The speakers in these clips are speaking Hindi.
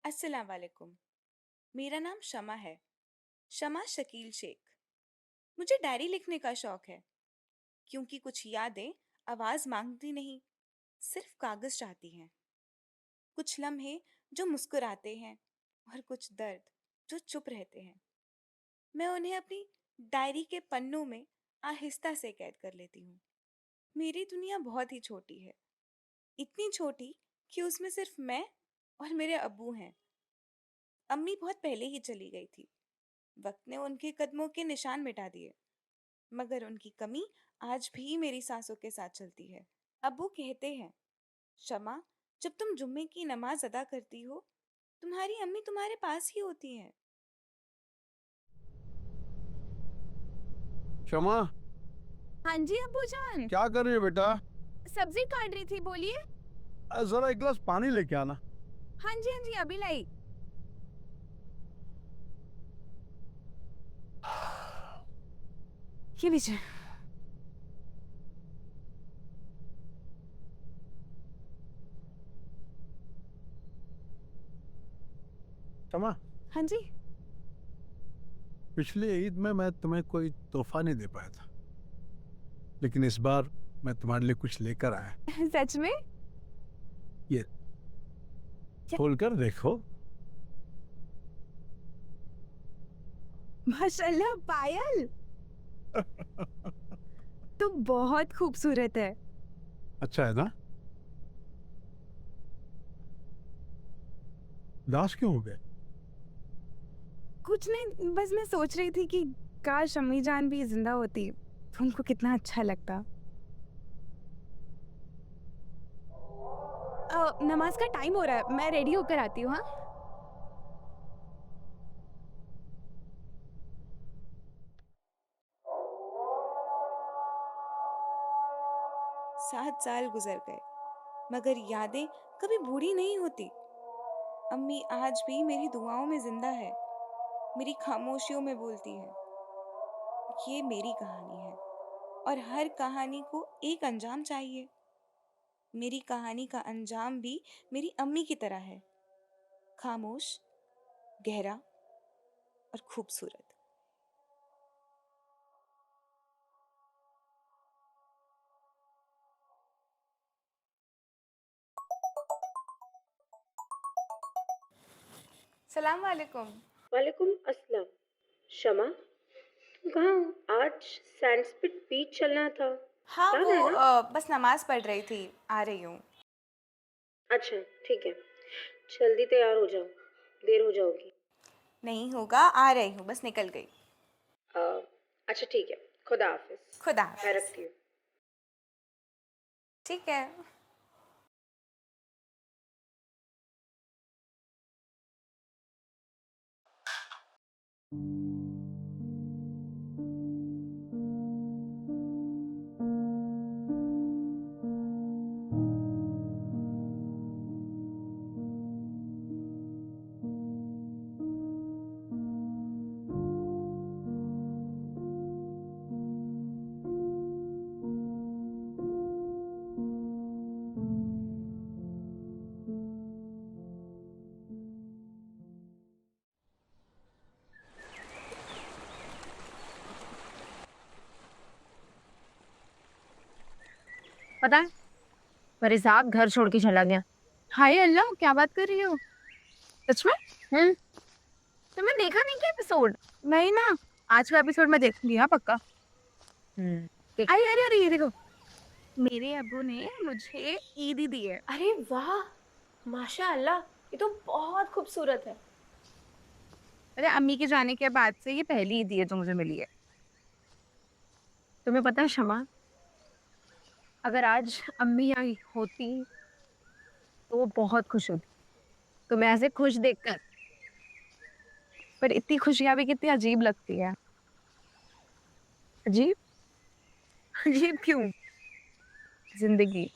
अस्सलाम वालेकुम। मेरा नाम शमा है। शमा शकील शेख। मुझे डायरी लिखने का शौक है क्योंकि कुछ यादें आवाज मांगती नहीं, सिर्फ कागज चाहती हैं। कुछ लम्हे जो मुस्कुराते हैं और कुछ दर्द जो चुप रहते हैं। मैं उन्हें अपनी डायरी के पन्नों में आहिस्ता से कैद कर लेती हूँ। मेरी दुनिया बहुत ही छोटी है, इतनी छोटी कि उसमें सिर्फ मैं और मेरे अब्बू हैं। अम्मी बहुत पहले ही चली गई थी। वक्त ने उनके कदमों के निशान मिटा दिए, मगर उनकी कमी आज भी मेरी सांसों के साथ चलती है। अब्बू कहते हैं, शमा, जब तुम जुम्मे की नमाज अदा करती हो, तुम्हारी अम्मी तुम्हारे पास ही होती हैं। क्षमा। हाँ जी अब्बू जान। क्या कर रही है बेटा? सब्जी काट रही थी, बोलिए। जरा एक गिलास पानी लेके आना। हाँ जी, हाँ जी, अभी लाई। ये लीजिए। क्षमा, हाँ जी। पिछले ईद में मैं तुम्हें कोई तोहफा नहीं दे पाया था, लेकिन इस बार मैं तुम्हारे लिए कुछ लेकर आया। सच में? ये क्या? खोल कर देखो। माशाल्लाह, पायल तो बहुत खूबसूरत है। अच्छा है ना? उदास क्यों हो गए? कुछ नहीं, बस मैं सोच रही थी कि काश अम्मी जान भी जिंदा होती तो उनको कितना अच्छा लगता। नमाज का टाइम हो रहा है, मैं रेडी होकर आती हूँ। हाँ। 7 साल गुजर गए, मगर यादें कभी बूढ़ी नहीं होती। अम्मी आज भी मेरी दुआओं में जिंदा है, मेरी खामोशियों में बोलती है। ये मेरी कहानी है और हर कहानी को एक अंजाम चाहिए। मेरी कहानी का अंजाम भी मेरी अम्मी की तरह है, खामोश, गहरा और खूबसूरत। सलाम वालेकुम। वालेकुम अस्सलाम। शमा, तुम कहाँ हो? आज सैंडस्पिट बीच चलना था। हाँ, याद वो है ना? बस नमाज पढ़ रही थी, आ रही हूँ। अच्छा, ठीक है। जल्दी तैयार हो जाओ, देर हो जाओगी। नहीं होगा, आ रही हूँ, बस निकल गई। अ, अच्छा ठीक है। खुदा हाफिज। खुदा मैं हाफिज। रखती हूँ। ठीक है। पता है, फरीसाब घर छोड़ के चला गया। हाय अल्लाह, क्या बात कर रही हो? सच में? हम्म। तुमने देखा नहीं क्या एपिसोड? नहीं ना। आज का एपिसोड मैं देखूंगी, हाँ पक्का। देख। अरे अरे अरे, ये देखो, मेरे अब्बू ने मुझे ईदी दी है। अरे वाह, माशाअल्लाह, ये तो बहुत खूबसूरत है। अरे अम्मी के जाने के बाद से ये पहली ईदी है जो मुझे मिली है। तुम्हें पता है शमा, अगर आज अम्मी यहाँ होती तो वो बहुत खुश होती। तुम्हें ऐसे खुश देखकर। पर इतनी खुशियां भी कितनी अजीब लगती है। अजीब? अजीब क्यों? जिंदगी।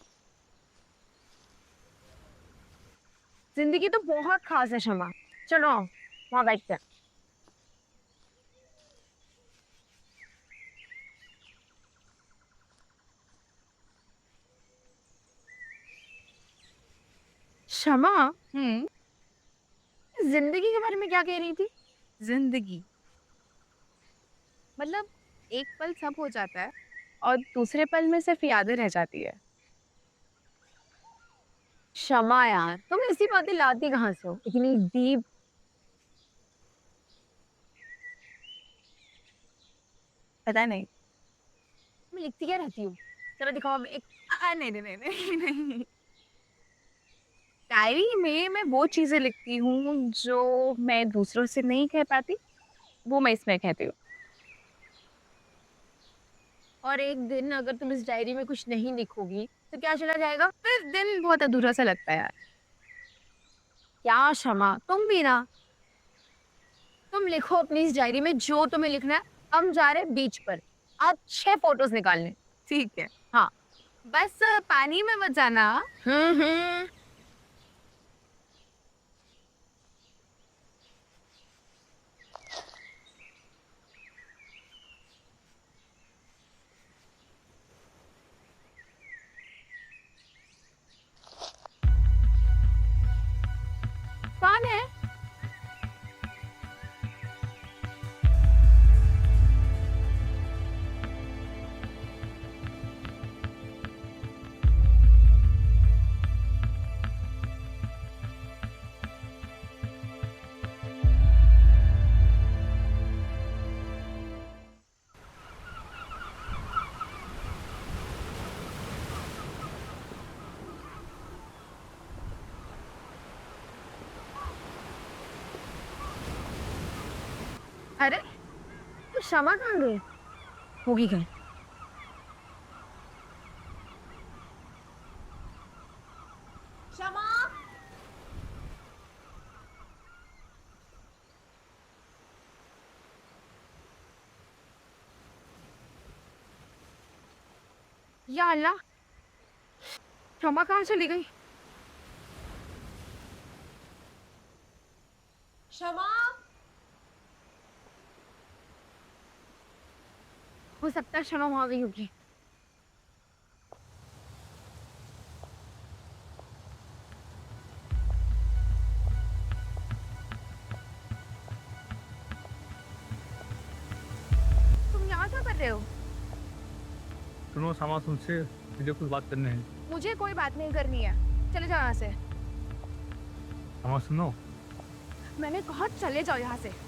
जिंदगी तो बहुत खास है शमा। चलो वहां बैठते हैं। क्षमा। हम्म। जिंदगी के बारे में क्या कह रही थी? जिंदगी मतलब एक पल सब हो जाता है और दूसरे पल में सिर्फ यादें रह जाती है। क्षमा यार, तुम ऐसी बातें लाती कहाँ से हो, इतनी डीप? पता नहीं। तुम लिखती क्या रहती हो? चलो दिखाओ, एक नहीं नहीं नहीं नहीं नहीं। डायरी में मैं वो चीजें लिखती हूँ जो मैं दूसरों से नहीं कह पाती, वो मैं इसमें कहती हूँ। और एक दिन अगर तुम इस डायरी में कुछ नहीं लिखोगी तो क्या चला जाएगा? फिर दिन बहुत अधूरा सा लगता है यार। क्या क्षमा, तुम भी ना। तुम लिखो अपनी इस डायरी में जो तुम्हें लिखना है। हम जा रहे हैं बीच पर, अच्छे फोटोज निकालने। ठीक है, हाँ। बस पानी में मत जाना। हम्म। कौन है? अरे, तो क्षमा कहाँ गई? होगी कहीं। क्षमा। या अल्लाह, क्षमा कहाँ चली गई? क्षमा। हो सकता है क्षमा वहां गई होगी। तुम यहाँ क्या कर रहे हो? सुनो सामा, तुमसे मुझे कुछ बात करनी है। मुझे कोई बात नहीं करनी है, चले जाओ यहाँ से। सामा सुनो। मैंने कहा चले जाओ यहाँ से।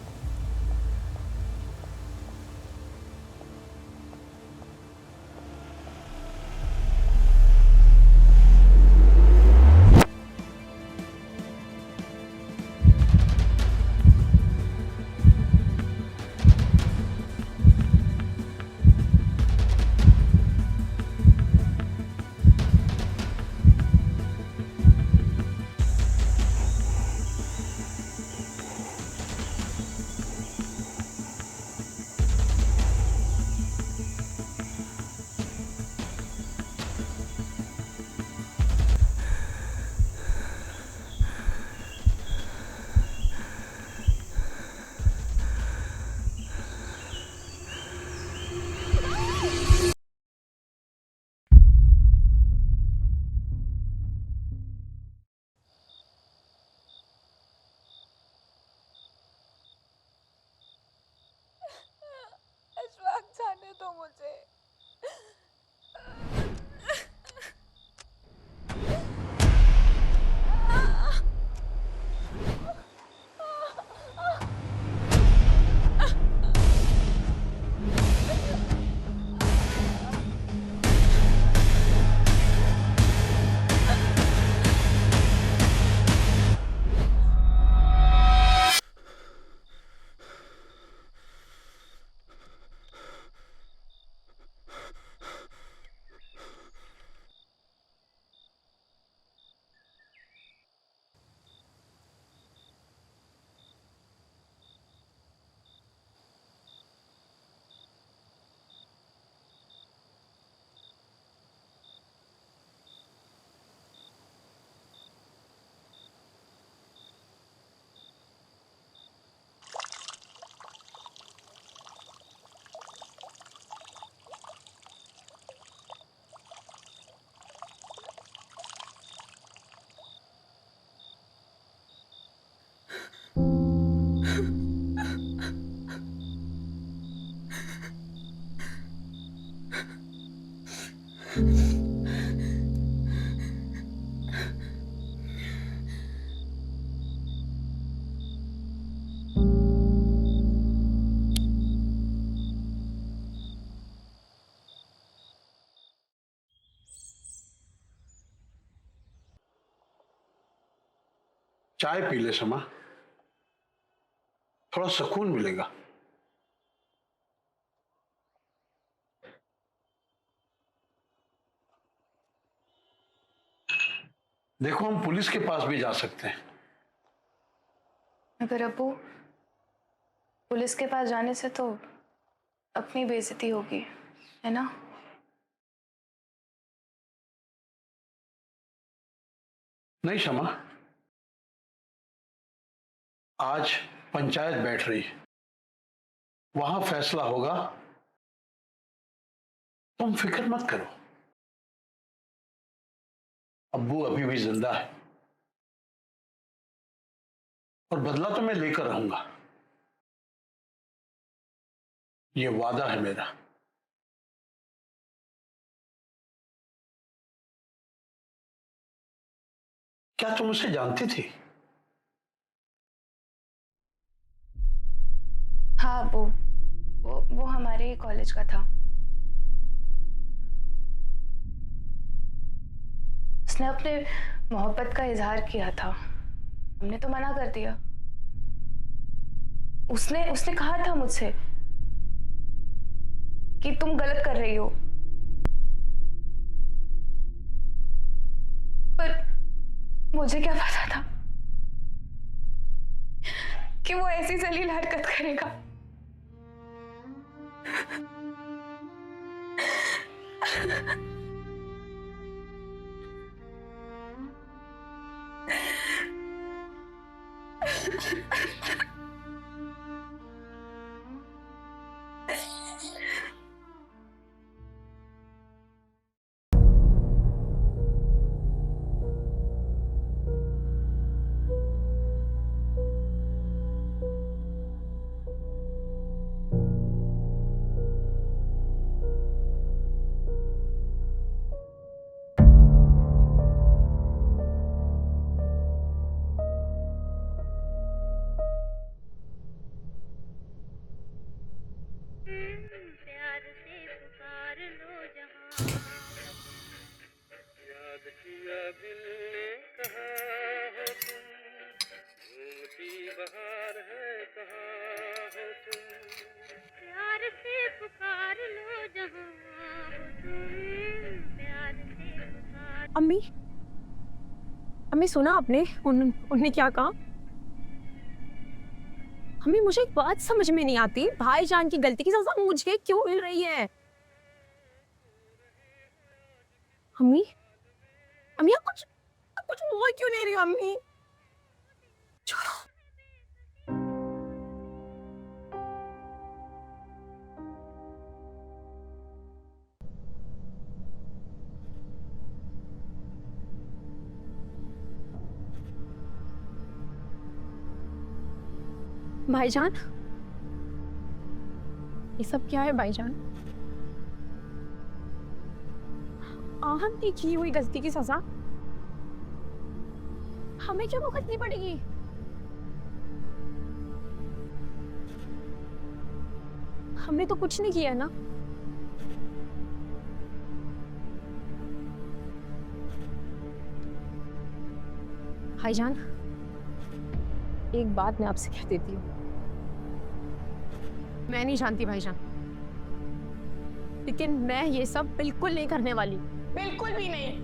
चाय पी ले शमा, थोड़ा सुकून मिलेगा। देखो हम पुलिस के पास भी जा सकते हैं। मगर अब्बू, पुलिस के पास जाने से तो अपनी बेइज्जती होगी, है ना? नहीं शमा, आज पंचायत बैठ रही है, वहां फैसला होगा। तुम फिक्र मत करो, अब्बू अभी भी जिंदा है और बदला तो मैं लेकर रहूंगा, ये वादा है मेरा। क्या तुम उसे जानती थी? हाँ अब्बू, वो हमारे ही कॉलेज का था। उसने अपने मोहब्बत का इजहार किया था, हमने तो मना कर दिया। उसने उसने कहा था मुझसे कि तुम गलत कर रही हो, पर मुझे क्या पता था कि वो ऐसी जलील हरकत करेगा। प्यार से पुकार लो जहां, याद किया दिल ने कहा हो तुम, झूठी बहार है कहाँ हो तुम, प्यार से पुकार लो जहां हो तुम, प्यार से पुकार। अम्मी, अम्मी सुना आपने उन्होंने क्या कहा? हमें मुझे एक बात समझ में नहीं आती, भाईजान की गलती की सजा मुझे क्यों मिल रही है? अम्मी, अम्मी आप कुछ बोल क्यों नहीं रही हो अम्मी? छोड़ो। भाईजान, ये सब क्या है भाईजान? आहन ने की हुई गलती की सजा हमें क्यों भुगतनी पड़ेगी? हमने तो कुछ नहीं किया ना। भाईजान, एक बात मैं आपसे कह देती हूँ, मैं नहीं जानती भाईजान, लेकिन मैं ये सब बिल्कुल नहीं करने वाली, बिल्कुल भी नहीं।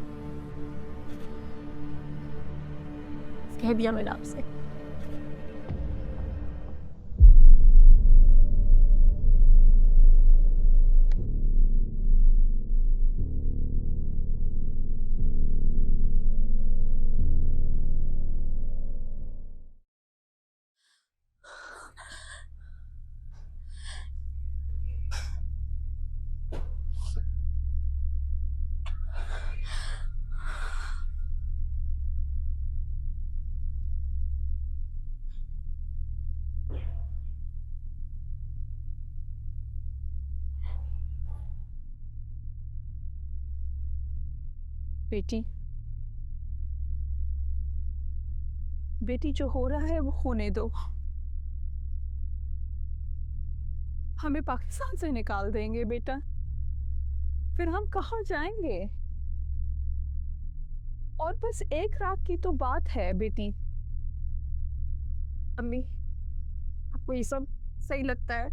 कह दिया मैंने आपसे। बेटी, बेटी जो हो रहा है वो होने दो। हमें पाकिस्तान से निकाल देंगे बेटा, फिर हम कहाँ जाएंगे? और बस एक रात की तो बात है बेटी, अम्मी, आपको ये सब सही लगता है?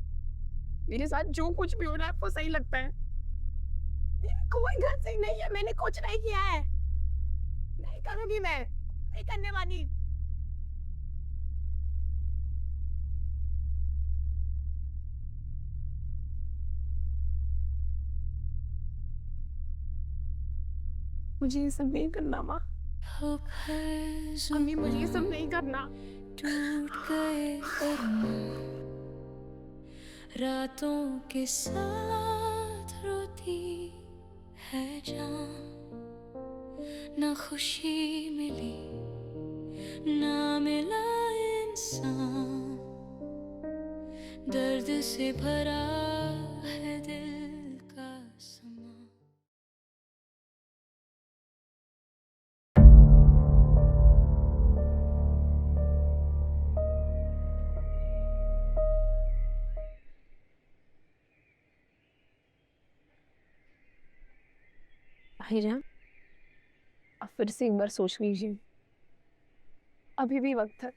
मेरे साथ जो कुछ भी हो रहा है आपको सही लगता है? कोई गलती नहीं है, मैंने कुछ नहीं किया है। नहीं करूंगी मैं, नहीं करने वाली। मुझे ये सब नहीं करना माँ। अम्मी मुझे ये सब नहीं करना। टूट गए अरमान, रातों के साथ रोती है जान, ना खुशी मिली ना मिला इंसान, दर्द से भरा है दिल का समा। भाईजान, आप फिर से एक बार सोच लीजिए, अभी भी वक्त है।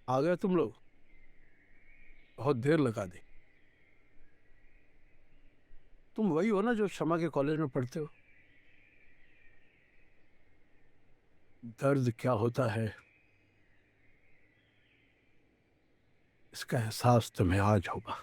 आ गए तुम लोग? बहुत देर लगा दी। तुम वही हो ना जो शमा के कॉलेज में पढ़ते हो? दर्द क्या होता है इसका एहसास तुम्हें आज होगा।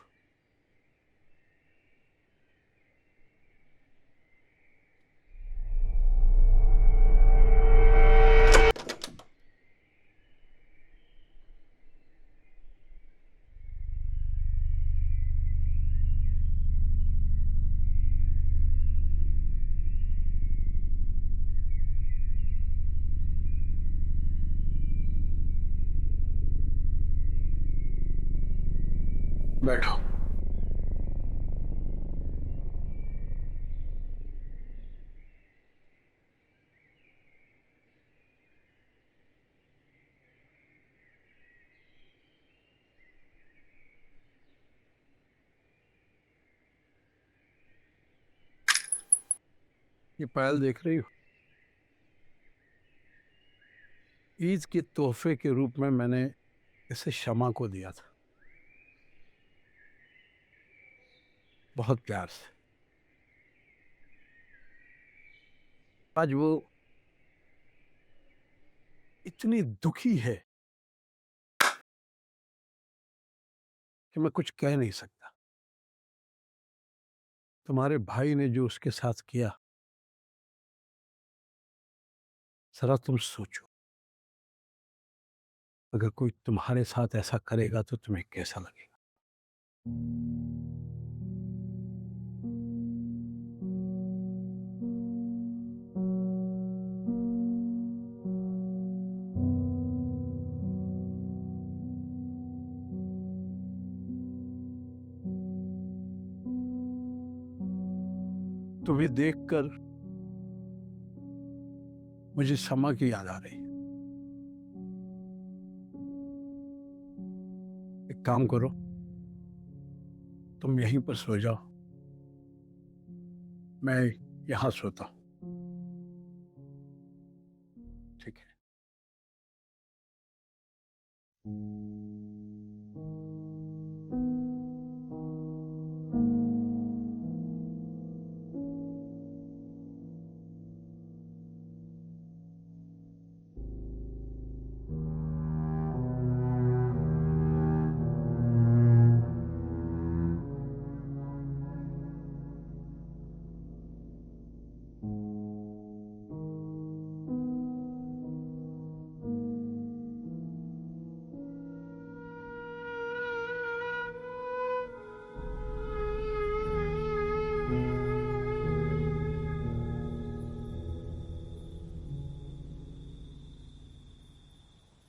बैठो। ये पायल देख रही हो? ईद के तोहफे के रूप में मैंने इसे शमा को दिया था, बहुत प्यार से। आज वो इतनी दुखी है कि मैं कुछ कह नहीं सकता। तुम्हारे भाई ने जो उसके साथ किया, जरा तुम सोचो, अगर कोई तुम्हारे साथ ऐसा करेगा तो तुम्हें कैसा लगेगा? तुम्हें देखकर मुझे शमा की याद आ रही। एक काम करो, तुम यहीं पर सो जाओ, मैं यहां सोता हूं। ठीक है?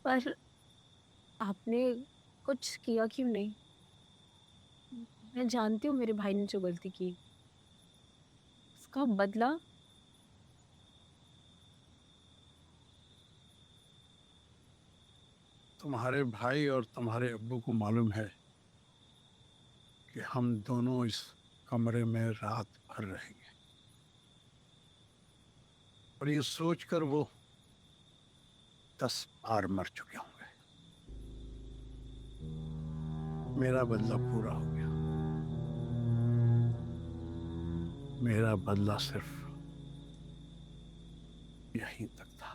पर आपने कुछ किया क्यों नहीं? मैं जानती हूँ मेरे भाई ने जो गलती की, उसका बदला तुम्हारे भाई और तुम्हारे अब्बू को मालूम है कि हम दोनों इस कमरे में रात भर रहेंगे, और ये सोचकर वो 10 बार मर चुके होंगे। मेरा बदला पूरा हो गया। मेरा बदला सिर्फ यहीं तक था।